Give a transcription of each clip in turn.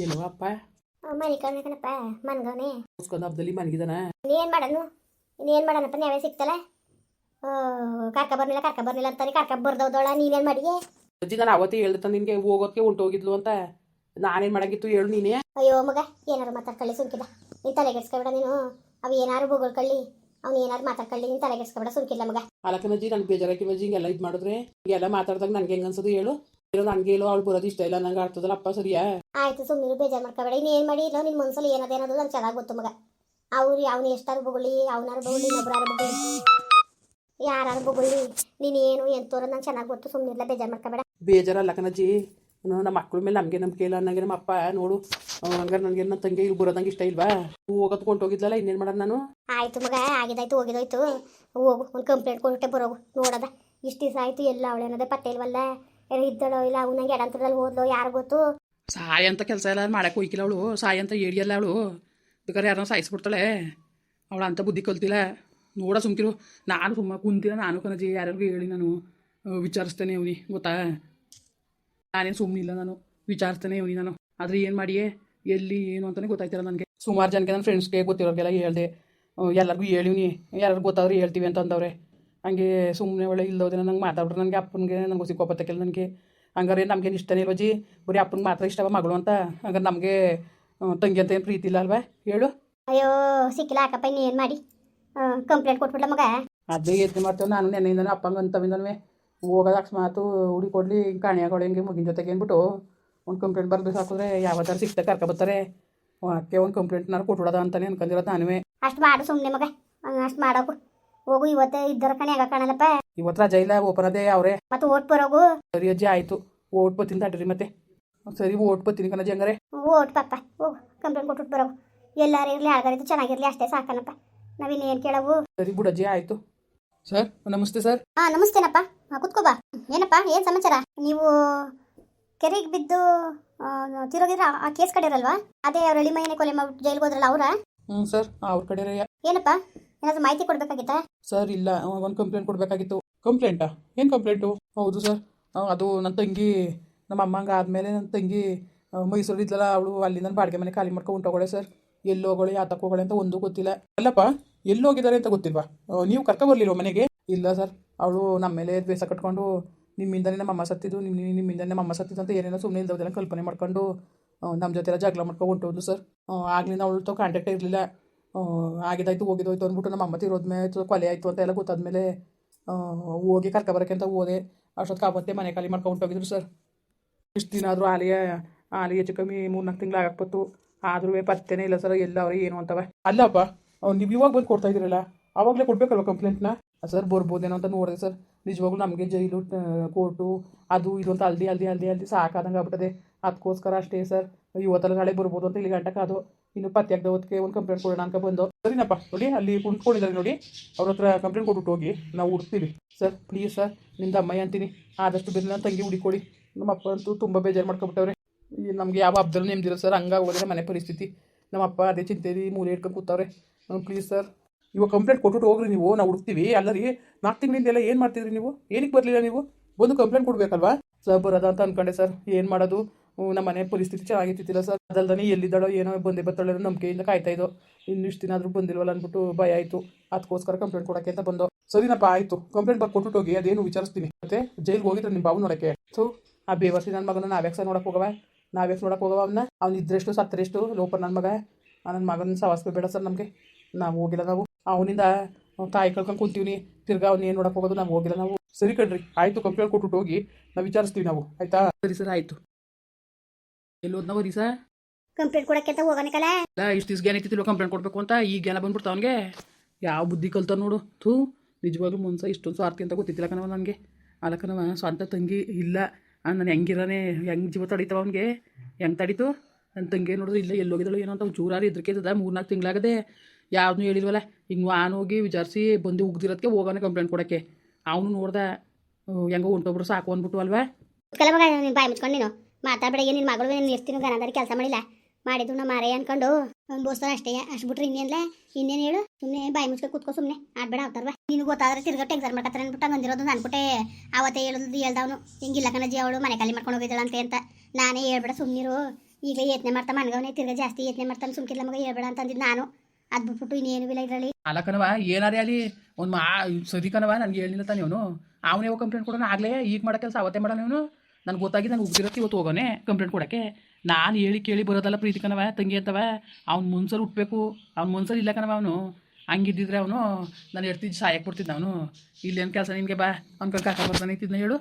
ಏನೋ ಅಪ್ಪ ಮನೆ ಕಣಕನಪ್ಪ ಮನ್ಗವನೆ ಮುಸ್ಕೊಂಡ್ ಹಬ್ಬದಲ್ಲಿ ಮನಗಿದಾನ. ಇನ್ನೇನು ಮಾಡೋನು ಇನ್ನೇನು ಮಾಡೋಣಪ್ಪ ನಾವೇ ಸಿಕ್ತಲ್ಲ ಕರ್ಕ ಬರ್ಲಿಲ್ಲ ಅಂತಾರೆ ಕರ್ಕ ಬರ್ದವ್ದೋಳ ನೀನೇನು ಮಾಡಿಯೇ ಅಜ್ಜಿ ನಾನು ಅವತ್ತೇ ಹೇಳ್ದೆ ನಿನ್ಗೆ ಹೋಗೋದಕ್ಕೆ ಹೊಂಟೋಗಿದ್ಲು ಅಂತ. ನಾನೇನು ಮಾಡಾಗಿತ್ತು ಹೇಳು ನೀನೇ. ಅಯ್ಯೋ ಮಗ ಏನಾರು ಮಾತಾಡ್ಕೊಳ್ಳಿ ಸುಮ್ಕಿದ ನೀನು ತಲೆಗೆಡ್ಸ್ಕೊಬೇಡ ನೀನು ಅವು ಏನಾರು ಬೊಗಳ್ಕೊಳ್ಳಿ ಅವ್ನು ಏನಾರು ಮಾತಾಡ್ಕೊಳ್ಳಿ ನೀನು ತಲೆಗೆಡ್ಸ್ಕೊಬೇಡ ಸುಮ್ಕಿಲ್ಲ ಮಗ. ಅಲಕನಜ್ಜಿ ನನ್ಗೆ ಬೇಜಾರಾಕಿ ಬಜ್ಜಿ ಹಿಂಗೆಲ್ಲ ಇದು ಮಾಡಿದ್ರೆ ಹಿಂಗೆಲ್ಲ ಮಾತಾಡ್ದಾಗ ನನ್ಗೆ ಹೆಂಗೆ ಅನ್ಸೋದು ಹೇಳು. ಏನೋ ನನಗೆ ಹೇಳೋ ಅವಳು ಬರೋದು ಇಷ್ಟ ಇಲ್ಲ ನಂಗೆ ಆಡ್ತದಲ್ಲ ಅಪ್ಪ ಸರಿಯಾ. ಆಯ್ತು ಸುಮ್ಮನೆ ಬೇಜಾರು ಮಾಡ್ಕೋಬೇಡ ಇನ್ನೇನು ಮಾಡಿ ಇಲ್ಲ ನಿನ್ನ ಮನ್ಸಲ್ಲಿ ಏನದೇನದು ನಂಗೆ ಚೆನ್ನಾಗಿ ಗೊತ್ತು ಮಗ. ಅವ್ರು ಅವ್ನು ಎಷ್ಟಾರು ಬೊಗಳಿ ಅವನಾರು ಬೊಗಳಿ ಇನ್ನೊಬ್ರಾರು ಬೊಗಳಿ ಯಾರು ಬೊಗಳಿ ನೀನೇನು ಎಂತೋರ ನಂಗೆ ಚೆನ್ನಾಗಿ ಗೊತ್ತು ಸುಮ್ಮನೆ ಬೇಜಾರು ಮಾಡ್ಕೋಬೇಡ. ಬೇಜಾರಲ್ಲ ಕಣಜ್ಜಿ ನಮ್ಮ ಮಕ್ಳ ಮೇಲೆ ನಮಗೆ ನಂಬಿಕೆ ಇಲ್ಲ ಅನ್ನಂಗೆ ನಮ್ಮ ಅಪ್ಪ ನೋಡು ಹಂಗಾರೆ ನನಗೆ ನನ್ನ ತಂಗಿ ಇಲ್ಲಿ ಬರೋದಂಗೆ ಇಷ್ಟ ಇಲ್ವಾ. ಹೋಗೋದು ಕೊಂಟೋಗಿದ್ಲಲ್ಲ ಇನ್ನೇನು ಮಾಡೋದು ನಾನು. ಆಯಿತು ಮಗ ಆಗಿದಾಯ್ತು ಹೋಗಿದೋಯ್ತು ಹೋಗು ಒಂದು ಕಂಪ್ಲೇಂಟ್ ಕೊಟ್ಟೆ ಬರೋಗು ನೋಡೋದ ಇಷ್ಟು ದಿವಸ ಆಯಿತು ಎಲ್ಲ ಅವಳೇನದೆ ಪತ್ತೆ ಇಲ್ವಲ್ಲ ಇದ್ದಳೋ ಇಲ್ಲ ಅವ್ನು ನಂಗೆ ಎಡಂತರದಲ್ಲಿ ಹೋದ್ಲೋ ಯಾರು ಗೊತ್ತು. ಸಾಯ ಅಂತ ಕೆಲಸ ಎಲ್ಲ ಮಾಡಕ್ಕೆ ಹೋಯ್ಕಿಲ್ಲ ಅವಳು. ಸಾಯ ಅಂತ ಹೇಳಿಯಲ್ಲ ಅವಳು ಬೇಕಾದ್ರೆ ಯಾರನ್ನ ಸಾಯಿಸ್ಬಿಡ್ತಾಳೆ. ಅವಳು ಅಂತ ಬುದ್ಧಿ ಕಲ್ತಿಲ್ಲ ನೋಡ ಸುಮ್ಕಿರು. ನಾನು ಸುಮ್ಮ ಕುಂತಿಲ್ಲ ನಾನು ಕಣಜಿ ಯಾರಿಗೂ ಹೇಳಿ ನಾನು ವಿಚಾರಿಸ್ತೇನೆ ಅವನಿ ಗೊತ್ತಾ. ನಾನೇನು ಸುಮ್ಮನಿಲ್ಲ ನಾನು ವಿಚಾರಿಸ್ತೇನೆ ಇವನಿ ನಾನು. ಆದರೆ ಏನು ಮಾಡಿಯೇ ಎಲ್ಲಿ ಏನು ಅಂತಲೇ ಗೊತ್ತಾಯ್ತಿಲ್ಲ ನನಗೆ. ಸುಮಾರು ಜನಕ್ಕೆ ನನ್ನ ಫ್ರೆಂಡ್ಸ್ಗೆ ಗೊತ್ತಿರೋರಿಗೆಲ್ಲ ಹೇಳ್ದೆ ಎಲ್ಲರಿಗೂ ಹೇಳಿವ್ನಿ ಯಾರು ಗೊತ್ತಾದ್ರೆ ಹೇಳ್ತೀವಿ ಅಂತ ಅಂದವ್ರೆ. ಹಂಗೆ ಸುಮ್ಮನೆ ಒಳ್ಳೆ ಇಲ್ಲೋದೇನೋ ನಂಗೆ ಮಾತಾಡ್ರು ನನಗೆ ಅಪ್ಪನಿಗೆ ನಂಗೆ ಸಿಕ್ಕೋಪತ್ತಕ್ಕೆಲ್ಲ ನನಗೆ. ಹಂಗಾರೆ ನಮಗೇನು ಇಷ್ಟನೇ ಇಲ್ವಜ್ಜಿ ಬರೀ ಅಪ್ಪನಿಗೆ ಮಾತ್ರ ಇಷ್ಟವ ಮಗಳು ಅಂತ. ಹಂಗಾರೆ ನಮಗೆ ತಂಗಿ ಅಂತ ಏನು ಪ್ರೀತಿ ಇಲ್ಲ ಅಲ್ವಾ ಹೇಳು. ಅಯ್ಯೋ ಸಿಕ್ಕಿಲ್ಲ ಅಕ್ಕಪ್ಪ ಇನ್ನೇನು ಮಾಡಿ ಕಂಪ್ಲೇಂಟ್ ಕೊಟ್ಬಿಡ್ಲ ಮಗ. ಅದೇ ಎದ್ದು ಮಾಡ್ತೇವೆ ನಾನು ನೆನೆಯಿಂದನೂ ಅಪ್ಪಂಗೆ ಅಂತವಿಂದನೂ ಹೋಗೋದು ಅಕಸ್ಮಾತು ಹುಡಿ ಕೊಡಲಿ ಕಾಣಿಯಾಗಳು ಹೆಂಗೆ ಮುಗಿನ ಜೊತೆಗೆ ಏನ್ಬಿಟ್ಟು ಒಂದು ಕಂಪ್ಲೇಂಟ್ ಬರ್ಬೇಕು ಹಾಕಿದ್ರೆ ಯಾವತ್ತಾರು ಸಿಕ್ತಾ ಕರ್ಕೊಬರ್ತಾರೆ. ಅದಕ್ಕೆ ಒಂದು ಕಂಪ್ಲೇಂಟ್ನಾರು ಕೊಟ್ಬಿಡೋದ ಅಂತಲೇ ಅನ್ಕೊಂಡಿರೋದು ನಾನುವೇ. ಅಷ್ಟು ಮಾಡು ಸುಮ್ಮನೆ ಮಗ ಅಷ್ಟು ಮಾಡೋಕು ಹೋಗು ಇವತ್ತೇ ಇದ್ದರ ಕಣೆ ಆಗ ಕಾಣಲ್ಲಪ್ಪ. ಇವತ್ತು ರಜಾ ಇಲ್ಲ ಓಪನ್ ಅದೇ ಅವರೇ ಮತ್ತೆ ಓಟ್ ಬರೋಗು. ಸರಿ ಅಜ್ಜಿ ಆಯಿತು ಓಟ್ ಬತ್ತೀನಿ ತಡ್ರಿ ಮತ್ತೆ. ಸರಿ ಓಟ್ ಬತ್ತೀನಿ ಕಣಜ್ಜಿ ಹಂಗಾರೆ. ಓಟ್ ಪಾಪ ಹೋಗು ಕಂಪ್ಲೇಂಟ್ ಕೊಟ್ಬಿಟ್ಟು ಬರೋಗು. ಎಲ್ಲಾರು ಇರಲಿ ಆಗಾರಿದ್ದು ಚೆನ್ನಾಗಿರಲಿ ಅಷ್ಟೇ ಸಾಕನಪ್ಪ ನಾವಿನ್ನೇನು ಕೇಳವು. ಸರಿ ಬಿಡಜ್ಜಿ ಆಯಿತು. ಸರ್ ನಮಸ್ತೆ ಸರ್. ಹಾಂ ನಮಸ್ತೆನಪ್ಪ ಕುತ್ಕೋ ಬಾ. ಏನಪ್ಪ ಏನು ಸಮಾಚಾರ? ನೀವು ಕೆರೆಗೆ ಬಿದ್ದು ತಿರೋಗಿದ್ರೆ ಆ ಕೇಸ್ ಕಡೆಯರಲ್ವಾ ಅದೇ ಅವ್ರ ಹಳ್ಳಿ ಮೈಯನೆ ಕೊಲೆ ಮಾಡಿ ಜೈಲಿಗೆ ಹೋದ್ರಲ್ಲ ಅವರ? ಹ್ಞೂ ಸರ್ ಅವ್ರ ಕಡೆ. ಏನಪ್ಪ ಏನಾದರೂ ಮಾಹಿತಿ ಕೊಡಬೇಕಾಗಿತ್ತಾ? ಸರ್ ಇಲ್ಲ ಒಂದು ಕಂಪ್ಲೇಂಟ್ ಕೊಡಬೇಕಾಗಿತ್ತು. ಕಂಪ್ಲೇಂಟಾ? ಏನು ಕಂಪ್ಲೇಂಟು? ಹೌದು ಸರ್ ಅದು ನನ್ನ ತಂಗಿ ನಮ್ಮ ಅಮ್ಮಂಗೆ ಆದಮೇಲೆ ನನ್ನ ತಂಗಿ ಮೈಸೂರು ಇದ್ಲಲ್ಲ ಅವಳು ಅಲ್ಲಿ ನನ್ನ ಬಾಡಿಗೆ ಮನೆ ಖಾಲಿ ಮಾಡ್ಕೊಂಡು ಹೊಂಟೋಗಳೆ ಸರ್. ಎಲ್ಲಿ ಹೋಗೋಳೆ ಯಾತಕ್ಕೆ ಹೋಗೋಳೆ ಅಂತ ಒಂದೂ ಗೊತ್ತಿಲ್ಲ. ಅಲ್ಲಪ್ಪ ಎಲ್ಲಿ ಹೋಗಿದ್ದಾರೆ ಅಂತ ಗೊತ್ತಿಲ್ವಾ? ನೀವು ಕರ್ಕೊಬರ್ಲಿಲ್ವ ಮನೆಗೆ? ಇಲ್ಲ ಸರ್ ಅವಳು ನಮ್ಮ ಮೇಲೆ ದ್ವೇಷ ಕಟ್ಕೊಂಡು ನಿಮ್ಮಿಂದನೇ ನಮ್ಮ ಅಮ್ಮ ಸತ್ತಿದ್ದು ನಿಮ್ಮಿಂದನೇ ನಮ್ಮ ಅಮ್ಮ ಸತ್ತಿದ್ದು ಅಂತ ಏನೇನೋ ಸುಮ್ಮನೆ ಇಲ್ದೋದೆಲ್ಲ ಕಲ್ಪನೆ ಮಾಡ್ಕೊಂಡು ನಮ್ಮ ಜೊತೆ ಎಲ್ಲ ಜಗಳ ಮಾಡ್ಕೊಂಡು ಹೊಂಟೋದು ಸರ್. ಆಗ್ಲಿಂದ ಅವಳು ಕಾಂಟ್ಯಾಕ್ಟೇ ಇರಲಿಲ್ಲ. ಆಗಿದಾಯ್ತು ಹೋಗಿದೋಯ್ತು ಅಂದ್ಬಿಟ್ಟು ನಮ್ಮ ಅಮ್ಮ ತಿರೋದ್ಮೇಲೆ ಕೊಲೆ ಆಯಿತು ಅಂತ ಎಲ್ಲ ಗೊತ್ತಾದ್ಮೇಲೆ ಹೋಗಿ ಕರ್ಕೊಬರೋಕ್ಕೆ ಅಂತ ಹೋದೆ. ಅಷ್ಟೊತ್ತು ಆವತ್ತೇ ಮನೆ ಖಾಲಿ ಮಾಡ್ಕೊಂಡು ಹೊಂಟೋಗಿದ್ರು ಸರ್. ಇಷ್ಟು ದಿನ ಆದರೂ ಆಲಿ ಹೆಚ್ಚು ಕಮ್ಮಿ 3-4 ತಿಂಗಳು ಆಗಕ್ಬತ್ತು ಆದ್ರೂ ಪತ್ತೇನೇ ಇಲ್ಲ ಸರ್. ಎಲ್ಲ ಅವ್ರಿಗೆ ಏನು ಅಂತವ. ಅಲ್ಲಪ್ಪ ನೀವು ಇವಾಗ ಬಂದು ಕೊಡ್ತಾ ಇದ್ದೀರಲ್ಲ ಆವಾಗಲೇ ಕೊಡಬೇಕಲ್ವ ಕಂಪ್ಲೇಂಟ್ನ? ಸರ್ ಬರ್ಬೋದೇನೋ ಅಂತ ನೋಡಿದೆ ಸರ್. ನಿಜವಾಗ್ಲೂ ನಮಗೆ ಜೈಲು ಕೋರ್ಟು ಅದು ಇದು ಅಂತ ಅಲ್ದಿ ಸಾಕಾದಂಗೆ ಆಗ್ಬಿಟ್ಟದೆ. ಅದಕ್ಕೋಸ್ಕರ ಅಷ್ಟೇ ಸರ್ ಇವತ್ತೆಲ್ಲ ನಾಳೆ ಬರ್ಬೋದು ಅಂತ ಇಲ್ಲಿ ಗಂಟಕ್ಕೆ ಅದು ಇನ್ನು ಪತ್ತೆ ಆಗದ ಹೊತ್ತಿಗೆ ಒಂದು ಕಂಪ್ಲೇಂಟ್ ಕೊಡೋಣ ಅಂತ ಬಂದು. ಸರಿನಪ್ಪ ನೋಡಿ ಅಲ್ಲಿ ಕುಂತ್ಕೊಂಡಿದ್ದಾರೆ ನೋಡಿ ಅವ್ರ ಹತ್ರ ಕಂಪ್ಲೇಂಟ್ ಕೊಟ್ಬಿಟ್ಟು ಹೋಗಿ ನಾವು ಹುಡ್ತೀವಿ ಸರ್. ಪ್ಲೀಸ್ ಸರ್ ನಿಮ್ದು ಅಮ್ಮಯ್ಯ ಅಂತೀನಿ ಆದಷ್ಟು ಬೇರೆ ನನ್ನ ತಂಗಿ ಹುಡುಕೊಡಿ. ನಮ್ಮ ಅಪ್ಪ ಅಂತೂ ತುಂಬ ಬೇಜಾರು ಮಾಡ್ಕೊಬಿಟ್ಟವ್ರೆ. ನಮಗೆ ಯಾವ ಹಬ್ಬದಲ್ಲೂ ನೆಮ್ಮದಿರೋ ಸರ್. ಹಂಗಾಗಿ ಹೋದರೆ ಮನೆ ಪರಿಸ್ಥಿತಿ ನಮ್ಮ ಅಪ್ಪ ಅದೇ ಚಿಂತೆಯಲ್ಲಿ ಮೂಲೆ ಇಟ್ಕೊಂಡು ಕೂತವ್ರೆ. ಪ್ಲೀಸ್ ಸರ್ ಇವಾಗ ಕಂಪ್ಲೇಂಟ್ ಕೊಟ್ಬಿಟ್ಟು ಹೋಗ್ರಿ ನೀವು ನಾವು ಹುಡುಕ್ತೀವಿ. ಅಲ್ಲರಿ 4 ತಿಂಗಳಿಂದೆಲ್ಲ ಏನು ಮಾಡ್ತಿದ್ರಿ ನೀವು? ಏನಕ್ಕೆ ಬರಲಿಲ್ಲ ನೀವು? ಬಂದು ಕಂಪ್ಲೇಂಟ್ ಕೊಡಬೇಕಲ್ವಾ? ಸರ್ ಬರೋದ ಅಂತ ಅಂದ್ಕೊಂಡೆ ಸರ್. ಏನು ಮಾಡೋದು ನಮ್ಮ ಮನೆ ಪರಿಸ್ಥಿತಿ ಚೆನ್ನಾಗಿತ್ತಿಲ್ಲ ಸರ್. ಅದಲ್ದೇ ಎಲ್ಲಿದ್ದಾಳೋ ಏನೋ ಬಂದೇ ಬರ್ತಾಳೆ ನಂಬಿಕೆಯಿಂದ ಕಾಯ್ತಾ ಇದ್ದೋ. ಇನ್ನಿಷ್ಟು ದಿನ ಆದರೂ ಬಂದಿಲ್ವಲ್ಲ ಅಂದ್ಬಿಟ್ಟು ಭಯ ಆಯಿತು. ಅದಕ್ಕೋಸ್ಕರ ಕಂಪ್ಲೇಂಟ್ ಕೊಡೋಕ್ಕೆ ಅಂತ ಬಂದೋ. ಸರಿನಪ್ಪ ಆಯಿತು ಕಂಪ್ಲೇಂಟ್ ಕೊಟ್ಬಿಟ್ಟು ಹೋಗಿ ಅದೇನು ವಿಚಾರಿಸ್ತೀನಿ. ಮತ್ತೆ ಜೈಲಿಗೆ ಹೋಗಿದ್ರೆ ನಿಮ್ಮ ಬಾವು ನೋಡೋಕ್ಕೆ. ಸೊ ಆ ಬೇವರ್ಸಿ ನನ್ನ ಮಗನ ನಾವ್ಯಾಕೆ ಸರ್ ನೋಡೋಕೆ ಹೋಗವ? ಅವ್ನು ಇದ್ರೆಷ್ಟು ಸತ್ತರೆಷ್ಟು ಲೋಪರ್ ನನ್ನ ಮಗ. ನನ್ನ ಮಗನ ಸವಾಸ್ಕೊ ಬೇಡ ಸರ್ ನಮಗೆ. ನಾವು ಹೋಗಿಲ್ಲ. ನಾವು ಅವನಿಂದ ತಾಯಿ ಕಳ್ಕೊಂಡು ಕುಂತೀವಿ. ತಿರ್ಗಾ ಅವ್ನು ಏನು ನೋಡೋಕೆ ಹೋಗೋದು? ನಾವು ಹೋಗಿಲ್ಲ ನಾವು. ಸರಿ ಕಣ್ರಿ ಆಯಿತು ಕಂಪ್ಲೇಂಟ್ ಕೊಟ್ಬಿಟ್ಟು ಹೋಗಿ ನಾವು ವಿಚಾರಿಸ್ತೀವಿ ನಾವು. ಆಯಿತಾ? ಸರಿ ಸರ್ ಆಯಿತು. ಎಲ್ಲೋದ್ ನಾವು ರೀ ಸರ್ ಕಂಪ್ಲೇಂಟ್ ಕೊಡಕ್ಕೆ ಅಂತ ಹೋಗೋಣಕಲ್ಲ. ಇಷ್ಟು ದಿವ್ಸ ಏನೈತಿಲ್ವ ಕಂಪ್ಲೇಂಟ್ ಕೊಡಬೇಕು ಅಂತ ಈಗೇನ ಬಂದ್ಬಿಡ್ತಾವ ಅವನಿಗೆ. ಯಾವ ಬುದ್ಧಿ ಕಲ್ತಾವ ನೋಡು. ಥೂ ನಿಜವಾಗ್ಲೂ ಮುನ್ಸ ಇಷ್ಟೊಂದು ಸ್ವಾರ್ಥಿ ಅಂತ ಗೊತ್ತಿದ್ದಿಲ್ಲ ಕಣವ ನನಗೆ. ಅಲ್ಲಕನವ ಸ್ವಂತ ತಂಗಿ ಇಲ್ಲ ನಾನು ಹೆಂಗಿರಾನೆ ಹೆಂಗೆ ಜೀವ ತಡೀತಾವ ಅವನಿಗೆ? ಹೆಂಗೆ ತಡೀತು? ನನ್ನ ತಂಗಿ ನೋಡಿದ್ರೆ ಇಲ್ಲ ಎಲ್ಲೋಗಿದ್ದಳು ಏನೋ ಅಂತ ಚೂರಾರು ಇದ್ರಕ್ಕೆ 3-4 ತಿಂಗಳಾಗದೆ ಯಾವ್ದನ್ನೂ ಹೇಳಿಲ್ವಲ್ಲ. ಹಿಂಗೆ ನಾನು ಹೋಗಿ ವಿಚಾರಿಸಿ ಬಂದು ಉಗ್ದಿರೋದಕ್ಕೆ ಹೋಗೋಣ ಕಂಪ್ಲೇಂಟ್ ಕೊಡೋಕ್ಕೆ. ಅವನು ನೋಡ್ದೆ ಹೆಂಗೋ ಹೊಂಟೋಗ್ಬಿಡು ಸಾಕು ಅಂದ್ಬಿಟ್ಟು ಅಲ್ವಾ? ಕಲ ಮಗ ನೀನು ಬಾಯಿ ಮುಚ್ಕೊಂಡು ನೀನು ಮಾತಾಡ್ಬೇಡ. ನಿನ್ನ ಮಗಳು ನೀನು ಇರ್ತೀನಿ ಗನದಾರಿ ಕೆಲಸ ಮಾಡಿಲ್ಲ ಮಾಡಿದ್ದು ನಮ್ಮ ಮಾರೇ ಅನ್ಕೊಂಡು ಬೋಸ್ತಾರ ಅಷ್ಟೇ. ಅಷ್ಟು ಬಿಟ್ರೆ ಇನ್ನೇನು ಹೇಳು? ಸುಮ್ಮನೆ ಬಾಯಿ ಮುಚ್ಕೊಂಡು ಕೂತ್ಕೋ ಸುಮ್ಮನೆ ಆಡ್ಬೇಡ ಆಗ್ತಾರವ. ನೀನು ಗೊತ್ತಾದ್ರೆ ತಿರ್ಗಾ ಟೆನ್ಷನ್ ಮಾಡ್ತಾರೆ ಅಂದ್ಬಿಟ್ಟು ಹಂಗಂದಿರೋದು ಅನ್ಬಿಟ್ಟೆ. ಅವತ್ತೇ ಹೇಳ್ದವನು ಹಿಂಗಿಲ್ಲ ಕಣಜ್ಜಿ ಅವಳು ಮನೆ ಖಾಲಿ ಮಾಡ್ಕೊಂಡು ಹೋಗಿದ್ದಾಳಂತೆ ಅಂತ. ನಾನೇ ಹೇಳ್ಬೇಡ ಸುಮ್ಮನಿರು ಈಗ ಯತ್ನೆ ಮಾಡ್ತಾ ಮನ್ಗವನೇ ತಿರ್ಗಾ ಜಾಸ್ತಿ ಯತ್ನೆ ಮಾಡ್ತಾನೆ ಸುಮ್ಕಿಲ್ಲ ಮಗ ಹೇಳ್ಬೇಡ ಅಂತ ಅಂದಿದ್ದು ನಾನು ಅದು ಬಿಟ್ಬಿಟ್ಟು ಇನ್ನೇನು ಇಲ್ಲ ಇದರಲ್ಲಿ. ಅಲ್ಲ ಕಣವ ಏನಾರೇ ಅಲ್ಲಿ ಒಂದು ಸರಿ ಕಣವ ನನಗೆ ಹೇಳಿಲ್ಲ ತಾನೆ ಅವನು ಅವನೇ ಕಂಪ್ಲೇಂಟ್ ಕೊಡೋಣ ಆಗಲೇ ಈಗ ಮಾಡೋ ಕೆಲಸ ಅವತ್ತೇ ಮಾಡೋಣ ಇವನು. ನನಗೆ ಗೊತ್ತಾಗಿ ನನಗೆ ಉಗ್ದಿರತ್ತೆ ಇವತ್ತು ಹೋಗೋನೆ ಕಂಪ್ಲೇಂಟ್ ಕೊಡೋಕ್ಕೆ. ನಾನು ಹೇಳಿ ಕೇಳಿ ಬರೋದಲ್ಲ ಪ್ರೀತಿ ಕಣವ ತಂಗಿ ಅಂತವ. ಅವ್ನು ಮುನ್ಸಲ್ಲಿ ಹುಟ್ಟಬೇಕು, ಅವ್ನು ಮುನ್ಸಲ್ಲಿ ಇಲ್ಲ ಕಣವ. ಅವನು ಹಂಗಿದ್ದಿದ್ರೆ ಅವನು ನಾನು ಎಡ್ತಿದ್ದು ಸಾಯಕ್ಕೆ ಬಿಡ್ತಿದ್ದ. ಅವನು ಇಲ್ಲೇನು ಕೆಲಸ ನಿನಗೆ ಬಾ ಅವ್ನ ಕಾಕ ಬರ್ತಾನೆ ಇತ್ತಿದ್ನ ಹೇಳು.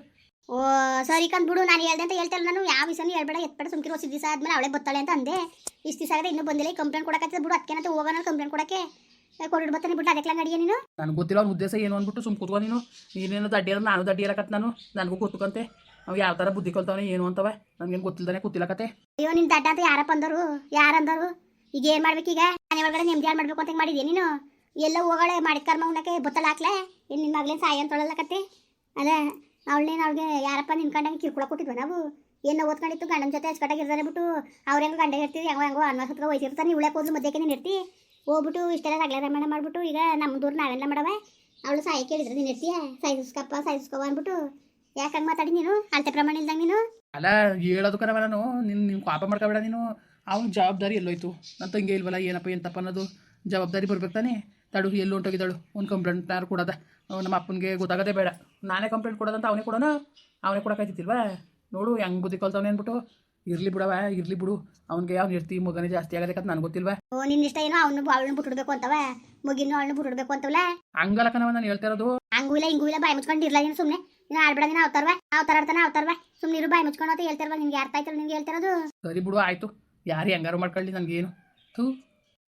ಓ ಸರಿ ಕಂದ್ಬಿಡು, ನಾನು ಹೇಳ್ದೆ ಅಂತ ಹೇಳ್ತಲ್ಲ. ನಾನು ಯಾವ ವಿಷಯನೂ ಹೇಳ್ಬೇಡ, ಎತ್ಬೇಡ, ಸುಮ್ಕಿರು. ಹೊಸ ದಿವಸ ಆದ್ಮೇಲೆ ಅವಳೆ ಬರ್ತಾಳೆ ಅಂತ ಅಂದೆ. ಇಷ್ಟು ದಿವಸ ಆಗದೆ ಇನ್ನೂ ಬಂದಿಲ್ಲ. ಈ ಕಂಪ್ಲೇಂಟ್ ಕೊಡಕ್ಕೆ ಬಿಡು, ಅದಕ್ಕೆ ಹೋಗೋಣ ಕಂಪ್ಲೇಂಟ್ ಕೊಡಕ್ಕೆ. ಕೊಟ್ಟು ಬರ್ತಾನೆ ಬಿಟ್ಟು ಅದಕ್ಕೆ ನಡಿಯ ನೀನು. ನನಗೆ ಗೊತ್ತಿಲ್ಲ ಅವ್ನ ಉದ್ದೇಶ ಏನು ಅಂದ್ಬಿಟ್ಟು ಸುಮ್ ಕೂತ್ಕೊ ನೀನು. ನೀನೇನು ದಡ್ಡಿಯಲ್ಲ, ನಾನು ದಡ್ಡಿ ಇರಕತ್ತೆ. ನನಗೂ ಗೊತ್ತುಕಂತೆ ಅವು ಯಾವ ಥರ ಬುದ್ಧಿ ಕಲ್ತವನೆ ಏನು ಅಂತವ. ನನಗೇನು ಗೊತ್ತಿಲ್ದಾನೆ ಕೂತಿಲ್ಲ ಕತೆ. ಅಯ್ಯೋ ನಿನ್ನ ದಡ್ಡ ಅಂತ ಯಾರಪ್ಪ ಅಂದರು, ಯಾರಂದರು? ಈಗ ಏನು ಮಾಡ್ಬೇಕೀಗ? ಮನೆ ಒಳಗಡೆ ನೆಮ್ಮದಿ ಹಾಳು ಮಾಡ್ಬೇಕು ಅಂತ ಮಾಡಿದ್ಯಾ ನೀನು? ಎಲ್ಲ ಹೋಗೋಳೆ ಮಾಡಿದ ಕರ್ಮ ಉಣ್ಣಕ್ಕೆ ಬತ್ತಲ್ಲ ಹಾಕ್ಲೆ. ಏನು ನಿನ್ನ ಮಗಳೇನು ಸಾಯ ಅಂತ ತೊಳಲಕತ್ತೆ ಅಲ್ಲ. ಅವಳೇನು ಅವ್ಳಿಗೆ ಯಾರಪ್ಪ ನಿನ್ಕೊಂಡಂಗೆ ಕಿರ್ಕೊಳ ಕೊಟ್ಟಿದ್ವ ನಾವು? ಏನೋ ಓದ್ಕೊಂಡಿತ್ತು ಗಂಡನ ಜೊತೆ ಅಚ್ಚುಕಟ್ಟಾಗಿರ್ತಾರೆ ಬಿಟ್ಟು ಅವ್ರು ಹೆಂಗೆ ಗಂಡ ಇರ್ತೀವಿ, ಹೆಂಗೋ ಅನ್ವಸತ್ಗೆ ಹೋಯ್ತಿರ್ತಾನೆ. ಇವಳೆ ಕೂದಲು ಮಧ್ಯಕ್ಕೆ ನೀನು ಇರ್ತಿ ಹೋಗ್ಬಿಟ್ಟು ಇಷ್ಟೆಲ್ಲ ಸಗಲ ರಮಣ ಮಾಡ್ಬಿಟ್ಟು ಈಗ ನಮ್ಮ ದೂರ ನಾವೆಲ್ಲ ಮಾಡವ. ಅವಳು ಸಾಯ ಕೇಳಿದ್ರೆ ನೀನು ಇರ್ತೀಯ ಸಾಯಿಸ್ಕಪ್ಪ ಸಾಯಿಸ್ಕವ ಅಂದ್ಬಿಟ್ಟು ಯಾಕೆ ಹಂಗೆ ಮಾತಾಡಿ ನೀನು? ಅಳತೆ ಪ್ರಮಾಣ ಇಲ್ದಂಗೆ ನೀನು. ಅಲ್ಲ ಹೇಳೋದು ಕಣವ ನಾನು. ನಿನ್ನ ಪಾಪ ಮಾಡ್ಕೊಬೇಡ ನೀನು. ಅವ್ನ ಜವಾಬ್ದಾರಿ ಎಲ್ಲೋಯ್ತು? ನನ್ನ ತಂಗಿ ಇಲ್ವಲ್ಲ, ಏನಪ್ಪ ಎಂತಪ್ಪ ಅನ್ನೋದು ಜವಾಬ್ದಾರಿ ಬರ್ಬೇಕು ತಾನೆ. ತಡು ಎಲ್ಲಿ ಹೊಂಟೋಗಿದ್ದಾಳು? ಒಂದು ಕಂಪ್ಲೇಂಟ್ ಯಾರು ಕೊಡೋದ? ನಮ್ಮ ಅಪ್ಪನಿಗೆ ಗೊತ್ತಾಗೋದೇ ಬೇಡ. ನಾನೇ ಕಂಪ್ಲೇಂಟ್ ಕೊಡೋದಂತ ಅವನೇ ಕೊಡೋಣ. ಅವನೇ ಕೊಡೋಕ್ಕಾಯ್ತಿಲ್ವಾ? ನೋಡು ಹೆಂಗೆ ಬುದ್ಧಿ ಕಲ್ತವನೇ ಅಂದ್ಬಿಟ್ಟು. ಇರಲಿ ಬಿಡವ, ಇರಲಿ ಬಿಡು. ಅವ್ನಿಗೆ ಅವ್ನು ಇರ್ತಿ ಮಗನೇ ಜಾಸ್ತಿ ಆಗೋದಕ್ಕೆ ನನಗೆ ಗೊತ್ತಿಲ್ವಾ? ಓ ನಿನ್ನ ಇಷ್ಟ ಏನೋ ಅವಳನ್ನ ಬಿಟ್ಬಿಡ್ಬೇಕು ಅಂತವ, ಮುಗಿನ ಅವಳನ್ನ ಬಿಟ್ಬಿಡ್ಬೇಕು ಅಂತವಲ್ಲ. ಹಂಗಲ್ಲ ಕಣವ ನಾನು ಹೇಳ್ತಾ ಇರೋದು. ಹಂಗೂ ಇಲ್ಲ ಹಿಂಗೂ ಇಲ್ಲ, ಬಾಯಿ ಮುಚ್ಕೊಂಡು ಇರ್ಲ ನೀನು ಸುಮ್ಮನೆ. ನೀನು ಆಡ್ಬೇಡ, ನೀನು ಅವತಾರವ ಅವತಾರಾಡ್ತಾನೆ ಅವತಾರವ. ಸುಮ್ಮನೆ ಇರು, ಬಾಯಿ ಮುಚ್ಕೊಂಡು ಅಂತ ಹೇಳ್ತಾರವ. ನಿನ್ಗೆ ಅರ್ಥ ಆಯ್ತಲ್ಲ ನಿನ್ಗೆ ಹೇಳ್ತಿರೋದು? ಸರಿ ಬಿಡು ಆಯಿತು, ಯಾರು ಹೆಂಗಾರು ಮಾಡ್ಕೊಳ್ಳಿ ನನಗೇನು. ಥೂ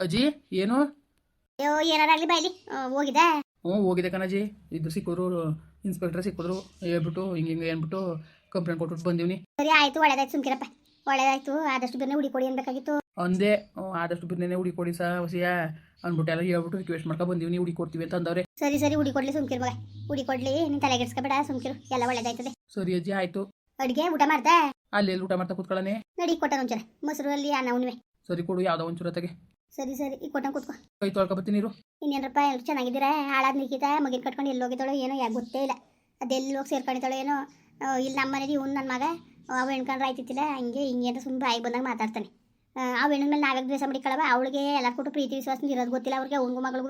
ಅಜ್ಜಿ ಏನು? ಅಯ್ಯೋ ಏನಾರಾಗ್ಲಿ ಬಾಯ್ಲಿ ಹೋಗಿದೆ. ಹೋಗಿದೆ ಕಣಜ್ಜಿ. ಇದು ಸಿಕ್ಕಿದ್ರು, ಇನ್ಸ್ಪೆಕ್ಟ್ರ್ ಸಿಕ್ಕಿದ್ರು, ಹೇಳ್ಬಿಟ್ಟು ಹಿಂಗೆ ಅಂದ್ಬಿಟ್ಟು ಕಂಪ್ಲೇಂಟ್ ಕೊಟ್ಬಿಟ್ಟು ಬಂದೀವಿ. ಸರಿ ಆಯ್ತು, ಒಳ್ಳೇದಾಯ್ತು ಸುಮ್ಕಿರಪ್ಪ, ಒಳ್ಳೇದಾಯ್ತು. ಆದಷ್ಟು ಬೇಗನೆ ಹುಡುಕೊಡಿ ಅನ್ಬೇಕಾಗಿತ್ತು. ಅಂದೇ ಆದಷ್ಟು ಬಿರ್ನೇ ಹುಡುಕೊಡಿ ಹೊಸಿಯ ಅಂದ್ಬಿಟ್ಟು ಎಲ್ಲ ಹೇಳ್ಬಿಟ್ಟು ರಿಕ್ವೆಸ್ಟ್ ಮಾಡ್ಕೊಂಡು ಬಂದೀವಿ, ಹುಡುಕೊಡ್ತೀವಿ ಅಂತ ಅಂದವ್ರೆ. ಸರಿ ಸರಿ ಹುಡುಕೊಡ್ಲಿ ಸುಮ್ಕಿರು ಮಗ, ಹುಡುಕೊಡ್ಲಿ. ನೀನು ತಲೆಗೆಡ್ಸ್ಕೊಬೇಡ, ಸುಮ್ಕಿರು, ಎಲ್ಲ ಒಳ್ಳೇದಾಯ್ತದೆ. ಸರಿ ಅಜ್ಜಿ ಆಯಿತು. ಅಡುಗೆ ಊಟ ಮಾಡ್ದೆ? ಅಲ್ಲಿ ಊಟ ಮಾಡ್ತಾ ಕೂತ್ಕೊಳ್ಳನೆ. ನಡಿ ಕೊಟ್ಟನ ಒಂಚೂರ ಮೊಸರು ಅಲ್ಲಿ ಅನ್ನ ಉಣ್ವೆ. ಸರಿ ಕೊಡು, ಯಾವುದೋ ಒಂಚೂರ ತೆಗೆ. ಸರಿ ಸರಿ ಈಗ ಕೊಟ್ಟಂಗೆ ಕೂತ್ಕೊ. ಕೈ ತೊಳ್ಕೊಬತ್ತೀನಿ ನೀರು. ಇನ್ನೇನಪ್ಪ ಎಲ್ಲರೂ ಚೆನ್ನಾಗಿದ್ದೀರಾ? ಹಾಳಾದ ನಿಖಿತ ಮಗಿನ ಕಟ್ಕೊಂಡು ಎಲ್ಲಿ ಹೋಗಿದ್ದಾಳೋ ಏನೋ, ಯಾಕೆ ಗೊತ್ತೇ ಇಲ್ಲ. ಅದೆಲ್ಲಿ ಹೋಗಿ ಸೇರ್ಕೊಂಡಿದ್ದಾಳೋ ಏನೋ. ಇಲ್ಲಿ ನಮ್ಮ ಮನೇಲಿ ಇವ್ನು ನನ್ನ ಮಗ ಅವು ಹೆಣ್ಕೊಂಡ್ರೆ ಆಯ್ತಿತ್ತಿಲ್ಲ, ಹಂಗೆ ಹಿಂಗೆ ಅಂತ ಸುಮ್ಮನೆ ಬಾಯಿಗೆ ಬಂದಾಗ ಮಾತಾಡ್ತಾನೆ. ಆ ಹೆಣ್ಣ ಮೇಲೆ ನಾವ್ಯಾಗ ದ್ವೇಷ ಮಾಡಿಕೊಳ್ಳವ? ಅವಳಿಗೆ ಎಲ್ಲ ಕೊಟ್ಟು ಪ್ರೀತಿ ವಿಶ್ವಾಸ ಇರೋದು ಗೊತ್ತಿಲ್ಲ ಅವ್ರಿಗೆ, ಅವ್ನಿಗೂ ಮಗಳಿಗೂ.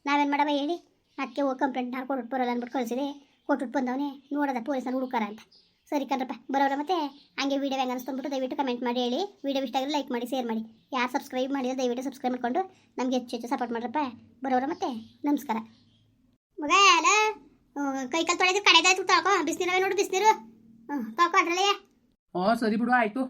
ನಾವೇನು ಮಾಡವ ಹೇಳಿ? ಅದಕ್ಕೆ ಹೋಗಿ ಕಂಪ್ಲೇಂಟ್ ನಾನು ಕೊಟ್ಬಿಟ್ಟು ಬರೋಲ್ಲ ಅಂದ್ಬಿಟ್ಟು ಕಳಿಸಿದೆ. ಕೊಟ್ಬಿಟ್ಟು ಬಂದವನೇ ನೋಡೋದ ಪೊಲೀಸರು ಹುಡುಕಾರ ಅಂತ. ಸರಿ ಕಣ್ರಪ್ಪ ಬರೋರ. ಮತ್ತೆ ಹಂಗೆ ವೀಡಿಯೋ ಹೆಂಗೆ ಅನಿಸ್ಕೊಂಡ್ಬಿಟ್ಟು ದಯವಿಟ್ಟು ಕಮೆಂಟ್ ಮಾಡಿ ಹೇಳಿ. ವೀಡಿಯೋ ಇಷ್ಟ ಆಗಿದ್ರೆ ಲೈಕ್ ಮಾಡಿ, ಶೇರ್ ಮಾಡಿ. ಯಾರು ಸಬ್ಸ್ಕ್ರೈಬ್ ಮಾಡಿದ್ರೆ ದಯವಿಟ್ಟು ಸಬ್ಸ್ಕ್ರೈಬ್ ಮಾಡಿಕೊಂಡು ನಮಗೆ ಹೆಚ್ಚು ಸಪೋರ್ಟ್ ಮಾಡ್ರಪ್ಪ. ಬರೋರ ಮತ್ತೆ ನಮಸ್ಕಾರ. ಮಗ ಅಲ್ಲ ಕೈ ಕಾಲು ತೊಳೆದ್ರೆ ಕಡೆದಾಯ್ತು, ತಗೋ ಬಿಸಿನೀರವೇ ನೋಡು, ಬಿಸಿನೀರು ತೊಳ್ಕೊ ಅದ್ರಲ್ಲೇ. ಸರಿ ಬಿಡು ಆಯಿತು.